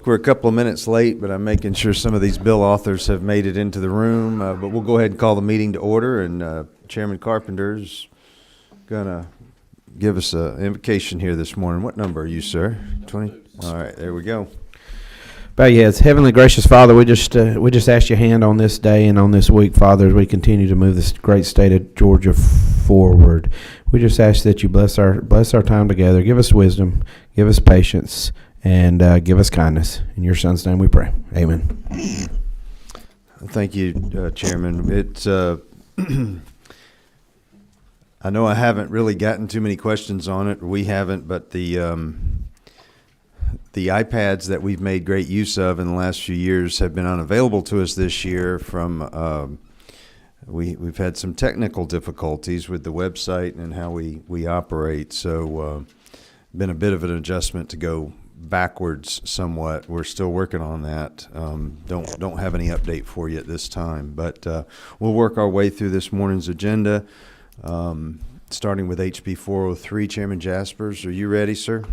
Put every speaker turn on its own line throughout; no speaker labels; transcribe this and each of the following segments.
we're a couple of minutes late, but I'm making sure some of these bill authors have made it into the room. But we'll go ahead and call the meeting to order, and Chairman Carpenter's going to give us an invocation here this morning. What number are you, sir? 20? All right, there we go.
Bow your heads. Heavenly gracious Father, we just ask your hand on this day and on this week, Father, as we continue to move this great state of Georgia forward. We just ask that you bless our time together. Give us wisdom, give us patience, and give us kindness. In your Son's name we pray. Amen.
Thank you, Chairman. It's I know I haven't really gotten too many questions on it. We haven't, but the iPads that we've made great use of in the last few years have been unavailable to us this year from we've had some technical difficulties with the website and how we operate, so been a bit of an adjustment to go backwards somewhat. We're still working on that. Don't have any update for you at this time, but we'll work our way through this morning's agenda, starting with HB 403. Chairman Jaspers, are you ready, sir? Yes,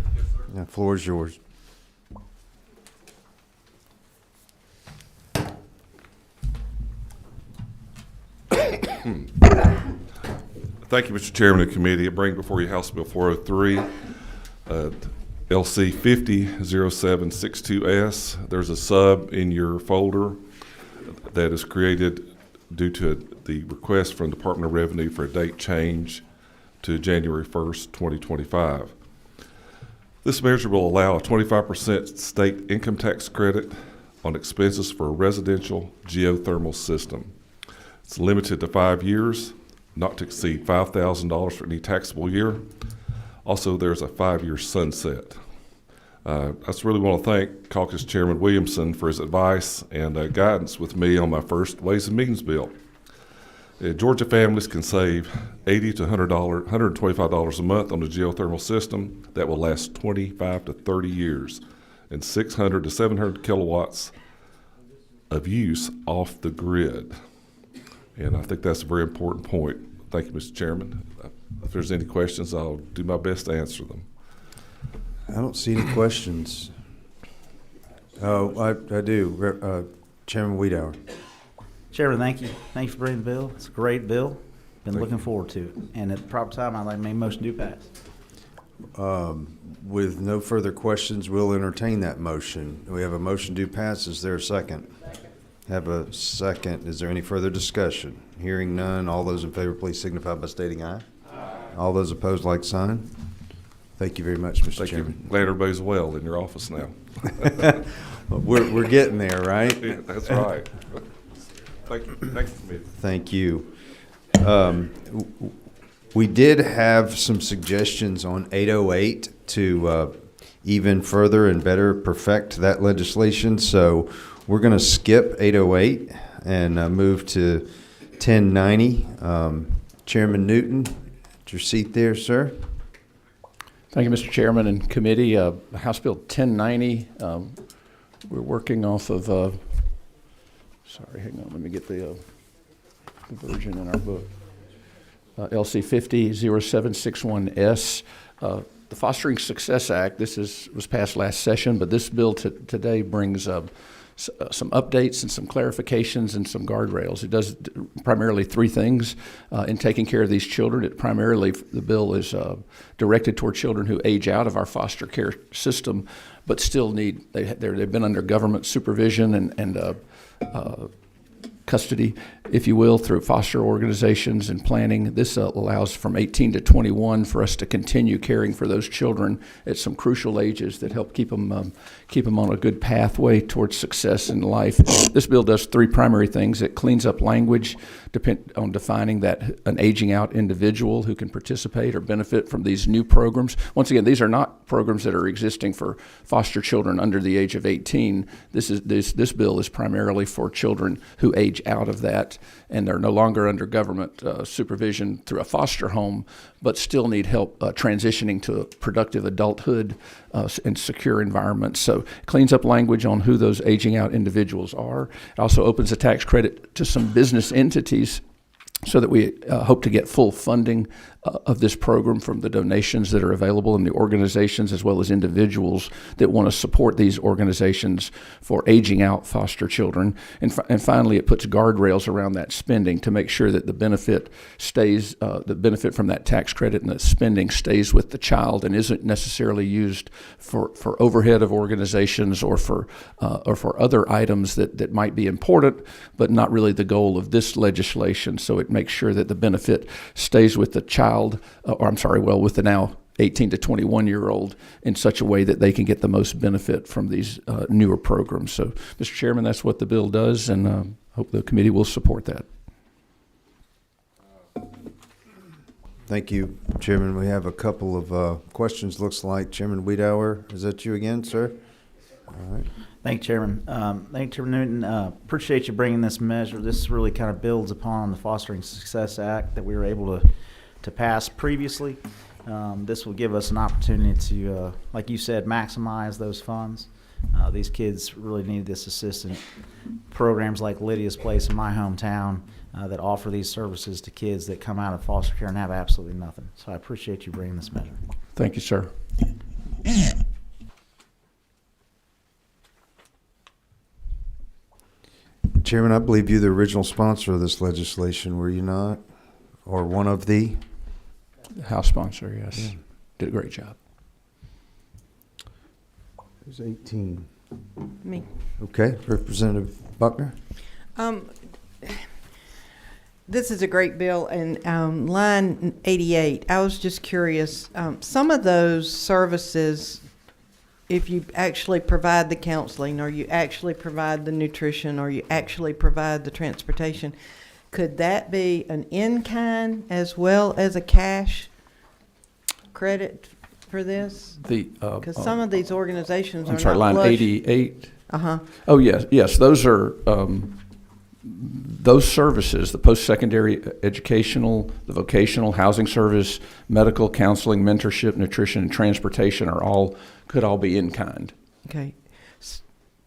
sir. The floor is yours.
Thank you, Mr. Chairman of the committee. I bring before you House Bill 403, LC 500762S. There's a sub in your folder that is created due to the request from the Department of Revenue for a date change to January 1st, 2025. This measure will allow a 25% state income tax credit on expenses for a residential geothermal system. It's limited to 5 years, not to exceed $5,000 for any taxable year. Also, there's a 5-year sunset. I just really want to thank Caucus Chairman Williamson for his advice and guidance with me on my first Ways and Means bill. Georgia families can save $80 to $125 a month on the geothermal system that will last 25 to 30 years and 600 to 700 kilowatts of use off the grid. And I think that's a very important point. Thank you, Mr. Chairman. If there's any questions, I'll do my best to answer them.
I don't see any questions. Oh, I do. Chairman Wiedauer.
Chairman, thank you. Thanks for bringing the bill. It's a great bill. Been looking forward to it. And at the proper time, I'd like to make a motion to pass.
With no further questions, we'll entertain that motion. We have a motion to pass. Is there a second? Have a second. Is there any further discussion? Hearing none, all those in favor please signify by stating aye. Aye. All those opposed, like sign. Thank you very much, Mr. Chairman.
Thank you. Glad everybody's well in your office now.
we're getting there, right?
Yeah, that's right. Thank you. Thank you.
Thank you. We did have some suggestions on 808 to even further and better perfect that legislation, so we're going to skip 808 and move to 1090. Chairman Newton, at your seat there, sir.
Thank you, Mr. Chairman and committee. House Bill 1090. We're working off of, sorry, hang on, let me get the version in our book. LC 500761S. The Fostering Success Act, this was passed last session, but this bill today brings some updates and some clarifications and some guardrails. It does primarily three things in taking care of these children. The bill is directed toward children who age out of our foster care system, but still they've been under government supervision and custody, if you will, through foster organizations and planning. This allows from 18 to 21 for us to continue caring for those children at some crucial ages that help keep them on a good pathway towards success in life. This bill does three primary things. It cleans up language on defining that an aging out individual who can participate or benefit from these new programs. Once again, these are not programs that are existing for foster children under the age of 18. This bill is primarily for children who age out of that and they're no longer under government supervision through a foster home, but still need help transitioning to a productive adulthood and secure environments. So it cleans up language on who those aging out individuals are. It also opens a tax credit to some business entities so that we hope to get full funding of this program from the donations that are available in the organizations as well as individuals that want to support these organizations for aging out foster children. And finally, it puts guardrails around that spending to make sure that the benefit stays, the benefit from that tax credit and the spending stays with the child and isn't necessarily used for overhead of organizations or for other items that might be important, but not really the goal of this legislation. So it makes sure that the benefit stays with the child, with the now 18 to 21-year-old in such a way that they can get the most benefit from these newer programs. So, Mr. Chairman, that's what the bill does, and hope the committee will support that.
Thank you, Chairman. We have a couple of questions, looks like. Chairman Wiedauer, is that you again, sir? All right.
Thank you, Chairman. Thank you, Chairman Newton. Appreciate you bringing this measure. This really kind of builds upon the Fostering Success Act that we were able to pass previously. This will give us an opportunity to, like you said, maximize those funds. These kids really need this assistance. Programs like Lydia's Place in my hometown that offer these services to kids that come out of foster care and have absolutely nothing. So I appreciate you bringing this measure.
Thank you, sir.
Chairman, I believe you're the original sponsor of this legislation, were you not? Or one of the?
House sponsor, yes. Yeah. Did a great job.
Who's 18?
Me.
Okay, Representative Buckner.
This is a great bill, and line 88, I was just curious, some of those services, if you actually provide the counseling, or you actually provide the nutrition, or you actually provide the transportation, could that be an in-kind as well as a cash credit for this? Because some of these organizations are not
line
flush.
88.
Uh-huh.
Oh, yes, those are those services, the post-secondary educational, the vocational, housing service, medical, counseling, mentorship, nutrition, and transportation could all be in kind.
Okay.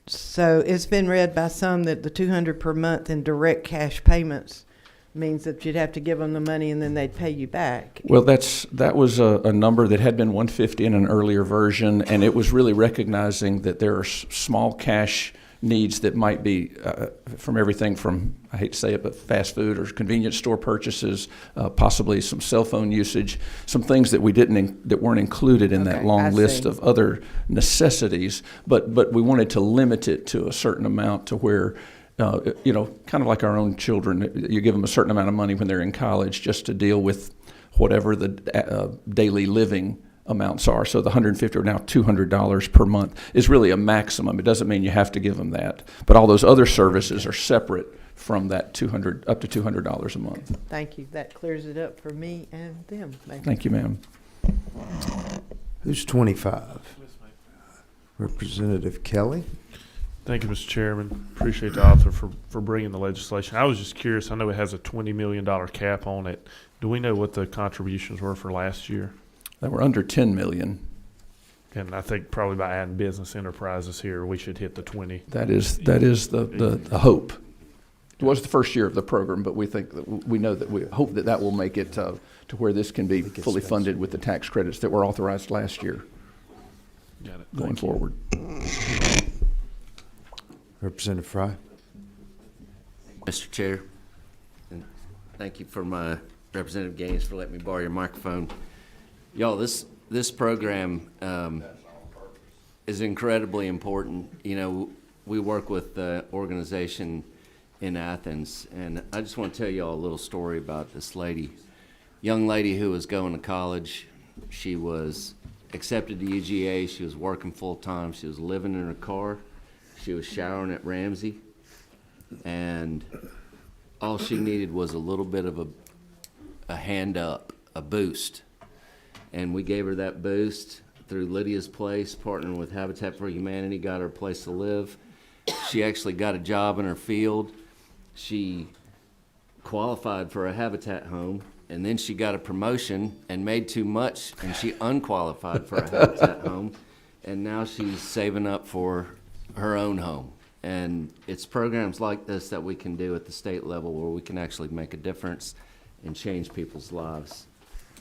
So it's been read by some that the $200 per month in direct cash payments means that you'd have to give them the money and then they'd pay you back.
Well, that was a number that had been $150 in an earlier version, and it was really recognizing that there are small cash needs that might be from everything from, I hate to say it, but fast food or convenience store purchases, possibly some cell phone usage, some things that that weren't included in that long list of other necessities. But we wanted to limit it to a certain amount to where, kind of like our own children, you give them a certain amount of money when they're in college just to deal with whatever the daily living amounts are. So the $150 or now $200 per month is really a maximum. It doesn't mean you have to give them that, but all those other services are separate from that $200 up to $200 a month.
Thank you. That clears it up for me and them.
Thank you, ma'am.
Who's 25? Representative Kelly.
Thank you, Mr. Chairman. Appreciate the author for bringing the legislation. I was just curious. I know it has a $20 million cap on it. Do we know what the contributions were for last year?
They were under $10 million.
And I think probably by adding business enterprises here, we should hit the 20.
That is the hope. It was the first year of the program, but we hope that will make it to where this can be fully funded with the tax credits that were authorized last year.
Got it.
Going forward.
Representative Fry.
Mr. Chair, and thank you for my Representative Gaines for letting me borrow your microphone. Y'all, this program is incredibly important. You know, we work with the organization in Athens, and I just want to tell y'all a little story about this young lady who was going to college. She was accepted to UGA. She was working full time. She was living in her car. She was showering at Ramsey, and all she needed was a little bit of a hand up, a boost. And we gave her that boost through Lydia's Place, partnering with Habitat for Humanity, got her a place to live. She actually got a job in her field. She qualified for a Habitat home, and then she got a promotion and made too much, and she unqualified for a Habitat home, and now she's saving up for her own home. And it's programs like this that we can do at the state level where we can actually make a difference and change people's lives.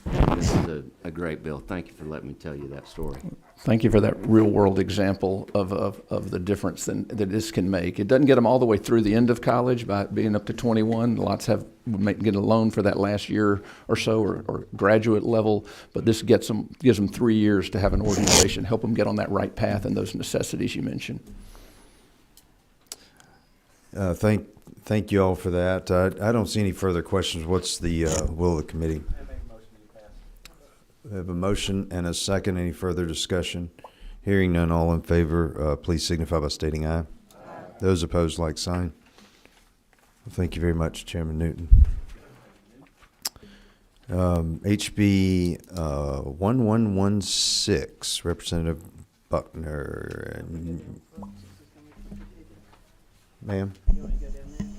This is a great bill. Thank you for letting me tell you that story.
Thank you for that real-world example of the difference that this can make. It doesn't get them all the way through the end of college by being up to 21. Lots get a loan for that last year or so, or graduate level, but this gives them 3 years to have an organization, help them get on that right path and those necessities you mentioned.
Thank you all for that. I don't see any further questions. What's the will of the committee? We have a motion and a second. Any further discussion? Hearing none, all in favor, please signify by stating aye. Those opposed, like sign. Well, thank you very much, Chairman Newton. HB 1116, Representative Buckner. Ma'am?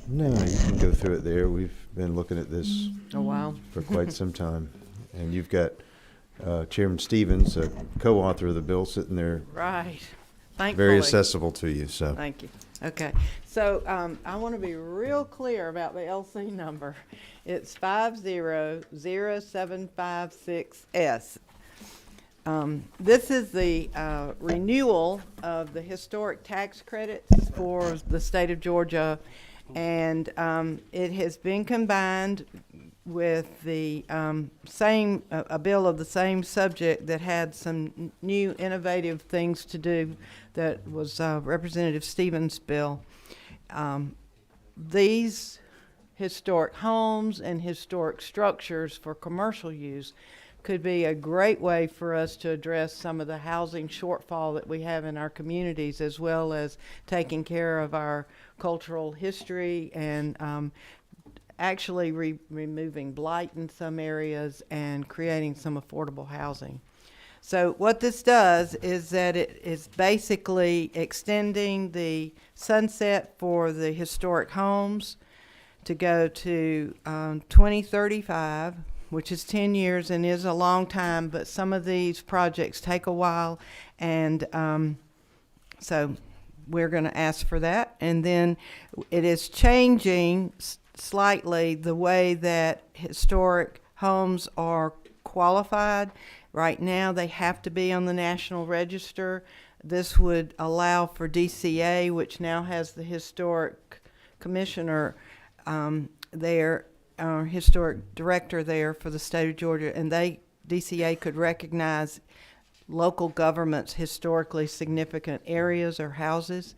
No, you can go through it there. We've been looking at this
Oh, wow.
for quite some time. And you've got Chairman Stevens, a co-author of the bill, sitting there,
Right. Thankfully.
very accessible to you, so.
Thank you. Okay. So I want to be real clear about the LC number. It's 500756S. This is the renewal of the historic tax credits for the state of Georgia, and it has been combined with the a bill of the same subject that had some new innovative things to do. That was Representative Stevens' bill. These historic homes and historic structures for commercial use could be a great way for us to address some of the housing shortfall that we have in our communities, as well as taking care of our cultural history and actually removing blight in some areas and creating some affordable housing. So what this does is that it is basically extending the sunset for the historic homes to go to 2035, which is 10 years and is a long time, but some of these projects take a while, and so we're going to ask for that. And then it is changing slightly the way that historic homes are qualified. Right now, they have to be on the National Register. This would allow for DCA, which now has the historic commissioner there, our historic director there for the state of Georgia, and DCA could recognize local government's historically significant areas or houses.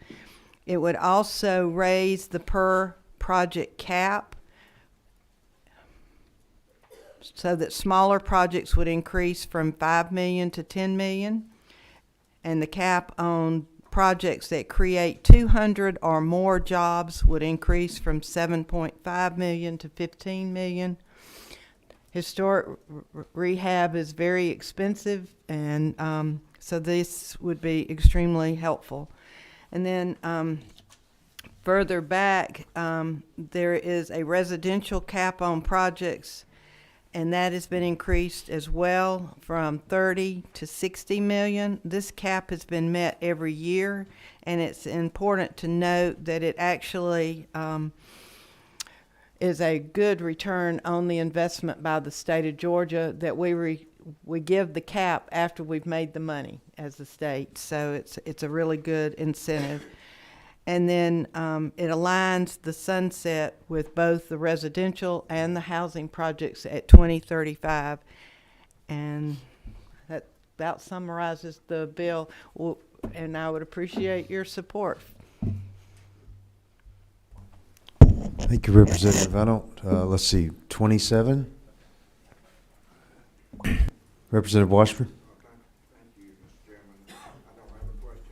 It would also raise the per project cap so that smaller projects would increase from 5 million to 10 million, and the cap on projects that create 200 or more jobs would increase from 7.5 million to 15 million. Historic rehab is very expensive, and so this would be extremely helpful. And then further back, there is a residential cap on projects, and that has been increased as well from 30 to 60 million. This cap has been met every year, and it's important to note that it actually is a good return on the investment by the state of Georgia, that we give the cap after we've made the money as the state. So it's a really good incentive. And then it aligns the sunset with both the residential and the housing projects at 2035. And that about summarizes the bill, and I would appreciate your support.
Thank you, Representative. I don't, let's see, 27? Representative Washburn?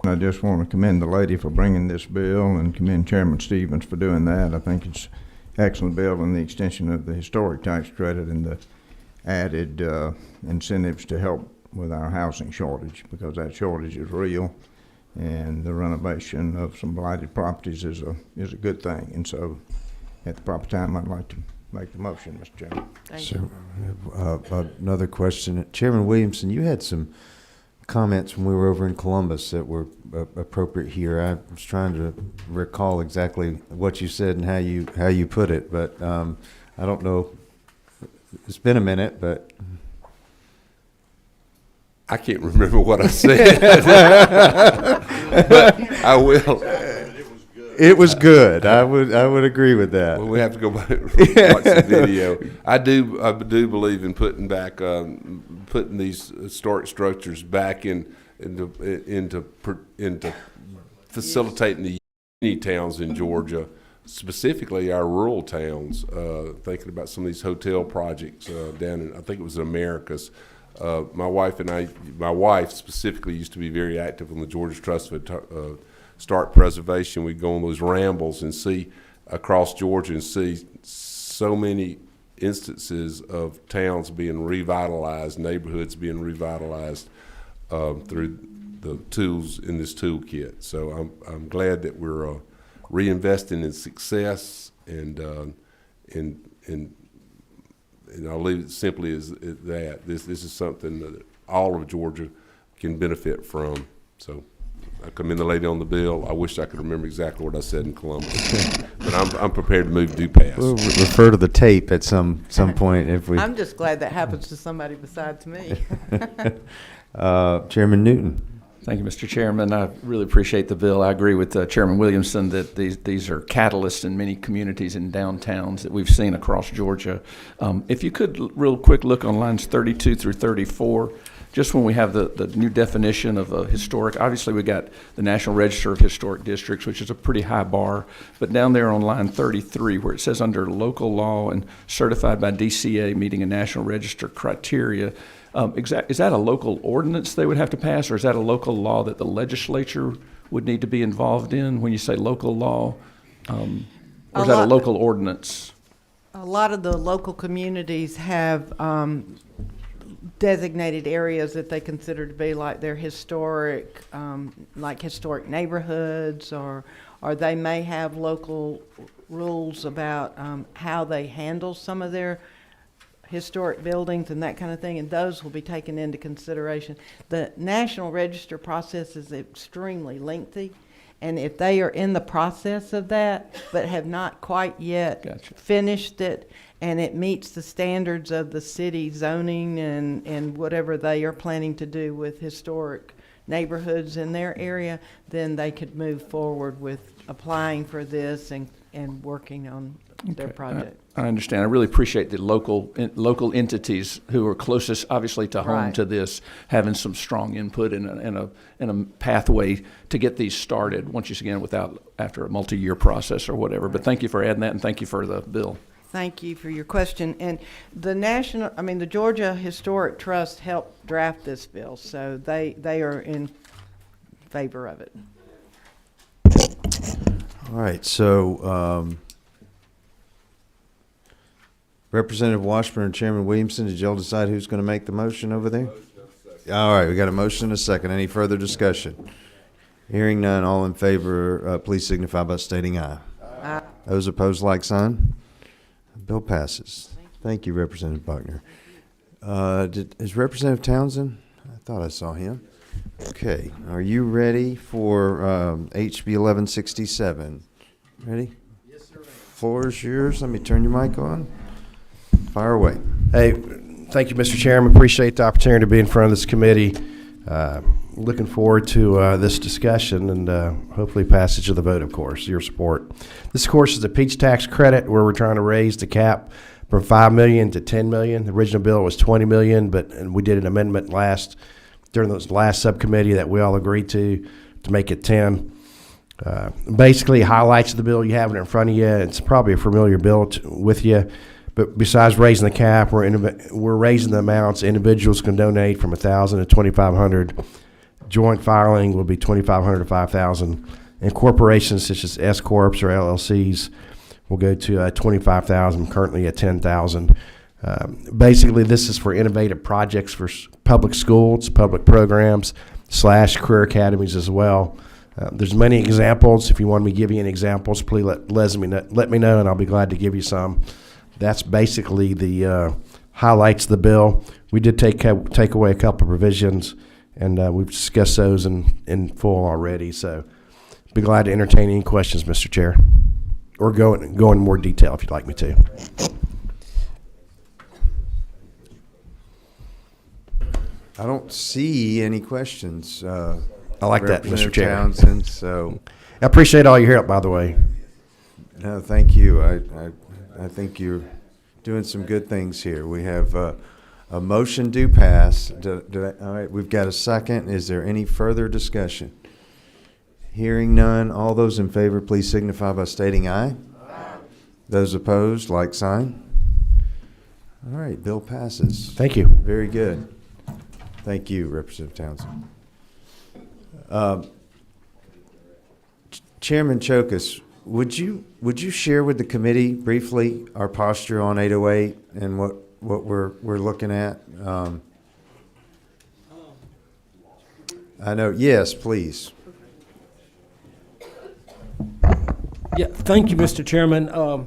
I just want to commend the lady for bringing this bill and commend Chairman Stevens for doing that. I think it's an excellent bill, and the extension of the historic tax credit and the added incentives to help with our housing shortage, because that shortage is real, and the renovation of some blighted properties is a good thing. And so at the proper time, I'd like to make the motion, Mr. Chairman.
Thank you.
Another question. Chairman Williamson, you had some comments when we were over in Columbus that were appropriate here. I was trying to recall exactly what you said and how you put it, but I don't know. It's been a minute, but
I can't remember what I said, but I will.
It was good. I would agree with that.
Well, we have to go back and watch the video. I do believe in putting these historic structures back into facilitating the community towns in Georgia, specifically our rural towns. Thinking about some of these hotel projects down in, I think it was Americas. My wife specifically used to be very active on the Georgia Trust for Historic Preservation. We'd go on those rambles and see across Georgia and see so many instances of towns being revitalized, neighborhoods being revitalized through the tools in this toolkit. So I'm glad that we're reinvesting in success, and I'll leave it simply as that. This is something that all of Georgia can benefit from. So I commend the lady on the bill. I wish I could remember exactly what I said in Columbus, but I'm prepared to move due pass.
We'll refer to the tape at some point if we.
I'm just glad that happens to somebody besides me.
Chairman Newton.
Thank you, Mr. Chairman. I really appreciate the bill. I agree with Chairman Williamson that these are catalysts in many communities and downtowns that we've seen across Georgia. If you could real quick look on lines 32 through 34, just when we have the new definition of a historic, obviously we got the National Register of Historic Districts, which is a pretty high bar, but down there on line 33 where it says under local law and certified by DCA meeting a National Register criteria, is that a local ordinance they would have to pass, or is that a local law that the legislature would need to be involved in when you say local law? Or is that a local ordinance?
A lot of the local communities have designated areas that they consider to be like their historic, like historic neighborhoods, or they may have local rules about how they handle some of their historic buildings and that kind of thing, and those will be taken into consideration. The National Register process is extremely lengthy, and if they are in the process of that but have not quite yet finished it, and it meets the standards of the city zoning and whatever they are planning to do with historic neighborhoods in their area, then they could move forward with applying for this and working on their project.
I understand. I really appreciate the local entities who are closest, obviously, to home
Right.
to this, having some strong input in a pathway to get these started. Once again, after a multi-year process or whatever. But thank you for adding that, and thank you for the bill.
Thank you for your question. And the Georgia Historic Trust helped draft this bill, so they are in favor of it.
All right, so Representative Washburn and Chairman Williamson, did y'all decide who's going to make the motion over there? All right, we got a motion and a second. Any further discussion? Hearing none, all in favor, please signify by stating aye.
Aye.
Those opposed, like sign. Bill passes. Thank you, Representative Buckner. Is Representative Townsend? I thought I saw him. Okay, are you ready for HB 1167? Ready? Yes, sir. Floor is yours. Let me turn your mic on. Fire away.
Hey, thank you, Mr. Chairman. Appreciate the opportunity to be in front of this committee. Looking forward to this discussion and hopefully passage of the vote, of course, your support. This, of course, is a peach tax credit where we're trying to raise the cap from $5 million to $10 million. The original bill was $20 million, and we did an amendment during the last subcommittee that we all agreed to make it 10. Basically, highlights of the bill, you have it in front of you. It's probably a familiar bill with you. But besides raising the cap, we're raising the amounts. Individuals can donate from $1,000 to $2,500. Joint filing will be $2,500 to $5,000. And corporations such as S corps or LLCs will go to $25,000, currently at $10,000. Basically, this is for innovative projects for public schools, public programs, / career academies as well. There's many examples. If you want me to give you any examples, please let me know, and I'll be glad to give you some. That's basically the highlights of the bill. We did take away a couple of provisions, and we've discussed those in full already. So be glad to entertain any questions, Mr. Chair, or go in more detail if you'd like me to.
I don't see any questions.
I like that, Mr.
Representative
Chair.
Townsend, so,
I appreciate all your help, by the way.
no, thank you. I think you're doing some good things here. We have a motion do pass. All right, we've got a second. Is there any further discussion? Hearing none, all those in favor, please signify by stating aye. Aye. Those opposed, like sign. All right, bill passes.
Thank you.
Very good. Thank you, Representative Townsend. Chairman Chokas, would you share with the committee briefly our posture on 808 and what we're looking at? I know. Yes, please.
Yeah, thank you, Mr. Chairman.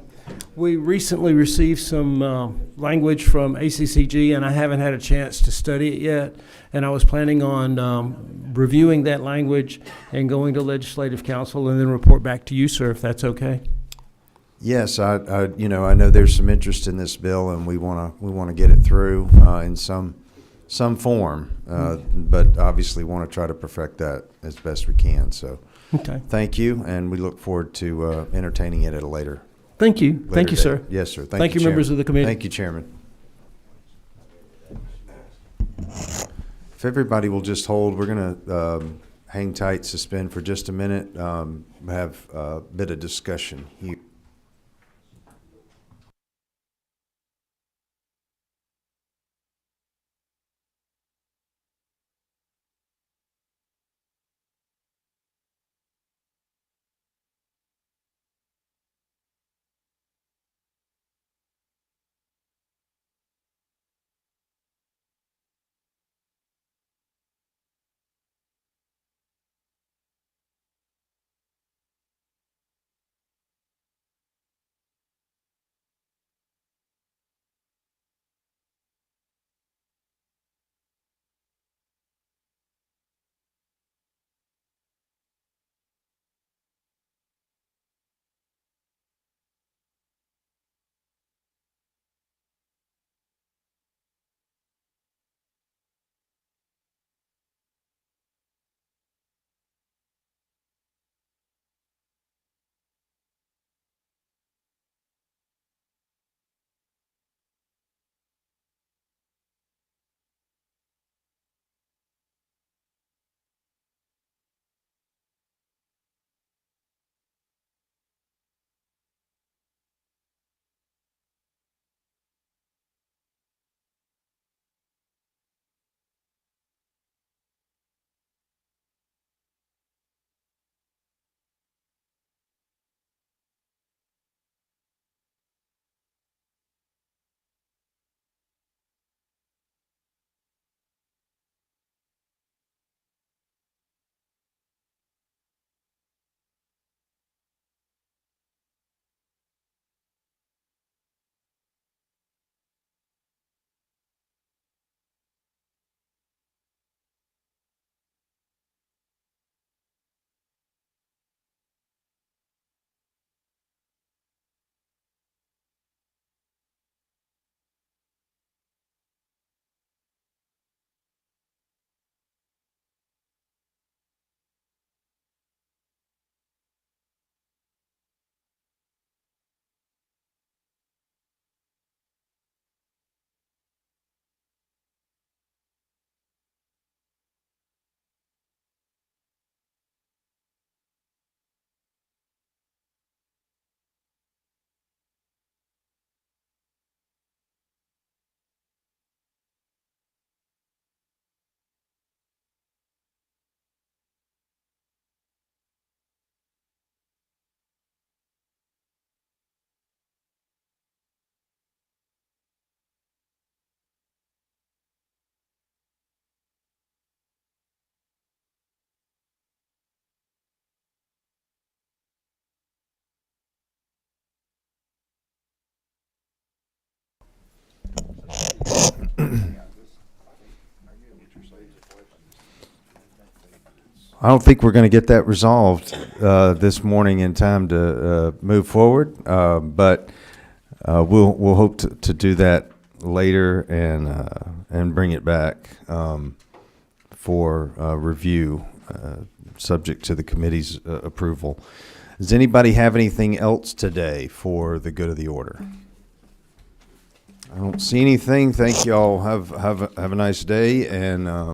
We recently received some language from ACCG, and I haven't had a chance to study it yet. And I was planning on reviewing that language and going to Legislative Council and then report back to you, sir, if that's okay.
Yes, I know there's some interest in this bill, and we want to get it through in some form, but obviously want to try to perfect that as best we can. So,
Okay.
thank you, and we look forward to entertaining it at a later.
Thank you. Thank you,
date.
sir.
Yes, sir.
Thank you, members of the committee.
Thank you, Chairman. If everybody will just hold, we're going to hang tight, suspend for just a minute, have a bit of discussion here. I don't think we're going to get that resolved this morning in time to move forward, but we'll hope to do that later and bring it back for review, subject to the committee's approval. Does anybody have anything else today for the good of the order? I don't see anything. Thank you all. Have a nice day, and